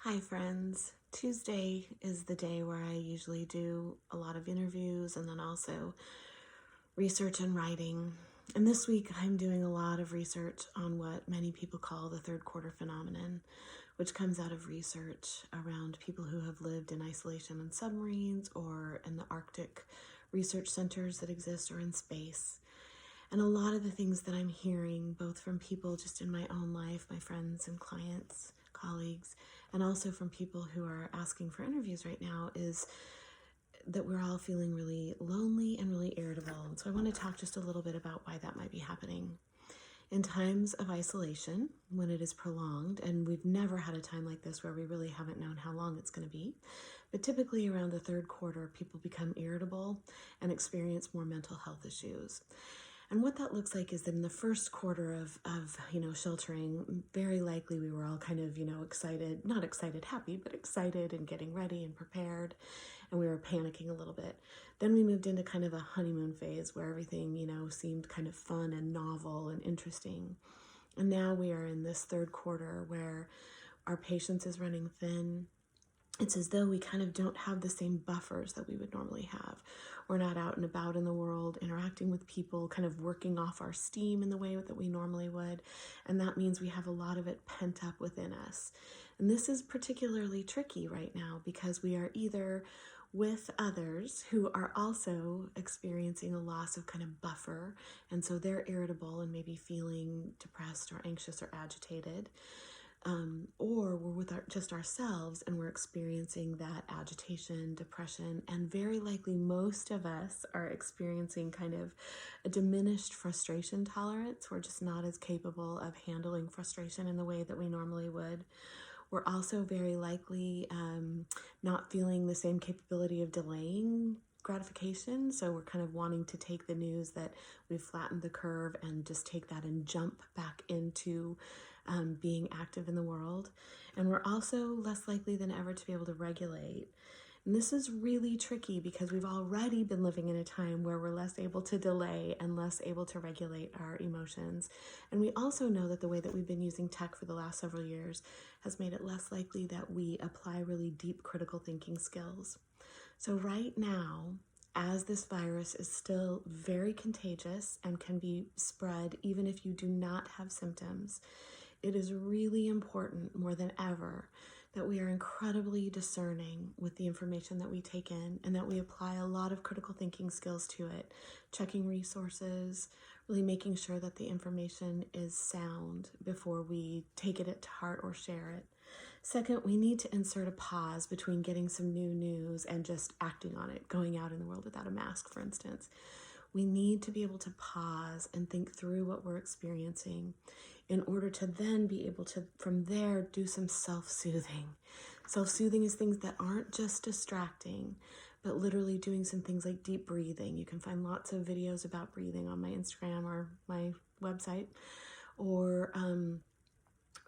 Hi friends. Tuesday is the day where I usually do a lot of interviews and then also research and writing. And this week I'm doing a lot of research on what many people call the third quarter phenomenon, which comes out of research around people who have lived in isolation in submarines or in the Arctic research centers that exist or in space. And a lot of the things that I'm hearing, both from people just in my own life, my friends and clients, colleagues, and also from people who are asking for interviews right now, is that we're all feeling really lonely and really irritable. And so I want to talk just a little bit about why that might be happening. In times of isolation, when it is prolonged, and we've never had a time like this where we really haven't known how long it's going to be, but typically around the third quarter, people become irritable and experience more mental health issues. And what that looks like is that in the first quarter of sheltering, very likely we were all kind of, excited, not excited, happy, but excited and getting ready and prepared. And we were panicking a little bit. Then we moved into kind of a honeymoon phase where everything, seemed kind of fun and novel and interesting. And now we are in this third quarter where our patience is running thin. It's as though we kind of don't have the same buffers that we would normally have. We're not out and about in the world, interacting with people, kind of working off our steam in the way that we normally would. And that means we have a lot of it pent up within us. And this is particularly tricky right now because we are either with others who are also experiencing a loss of kind of buffer. And so they're irritable and maybe feeling depressed or anxious or agitated. Or we're with just ourselves and we're experiencing that agitation, depression, and very likely most of us are experiencing kind of a diminished frustration tolerance. We're just not as capable of handling frustration in the way that we normally would. We're also very likely not feeling the same capability of delaying gratification. So we're kind of wanting to take the news that we've flattened the curve and just take that and jump back into being active in the world. And we're also less likely than ever to be able to regulate. And this is really tricky because we've already been living in a time where we're less able to delay and less able to regulate our emotions. And we also know that the way that we've been using tech for the last several years has made it less likely that we apply really deep critical thinking skills. So right now, as this virus is still very contagious and can be spread even if you do not have symptoms, it is really important more than ever that we are incredibly discerning with the information that we take in and that we apply a lot of critical thinking skills to it, checking resources, really making sure that the information is sound before we take it to heart or share it. Second, we need to insert a pause between getting some new news and just acting on it, going out in the world without a mask, for instance. We need to be able to pause and think through what we're experiencing in order to then be able to, from there, do some self-soothing. Self-soothing is things that aren't just distracting, but literally doing some things like deep breathing. You can find lots of videos about breathing on my Instagram or my website, or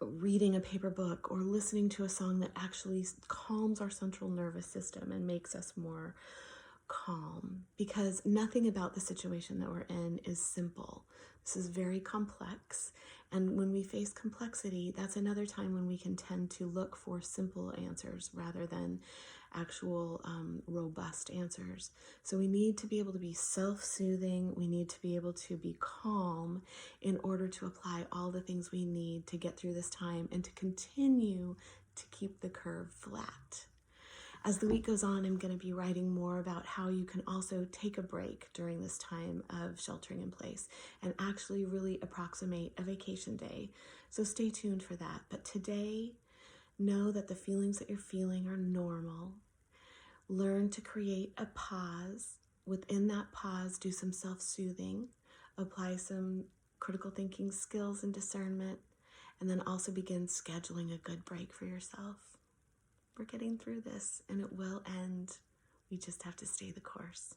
reading a paper book or listening to a song that actually calms our central nervous system and makes us more calm, because nothing about the situation that we're in is simple. This is very complex, and when we face complexity, that's another time when we can tend to look for simple answers rather than actual robust answers. So we need to be able to be self-soothing. We need to be able to be calm in order to apply all the things we need to get through this time and to continue to keep the curve flat. As the week goes on, I'm going to be writing more about how you can also take a break during this time of sheltering in place and actually really approximate a vacation day. So stay tuned for that. But today, know that the feelings that you're feeling are normal. Learn to create a pause. Within that pause, do some self-soothing, apply some critical thinking skills and discernment, and then also begin scheduling a good break for yourself. We're getting through this and it will end. We just have to stay the course.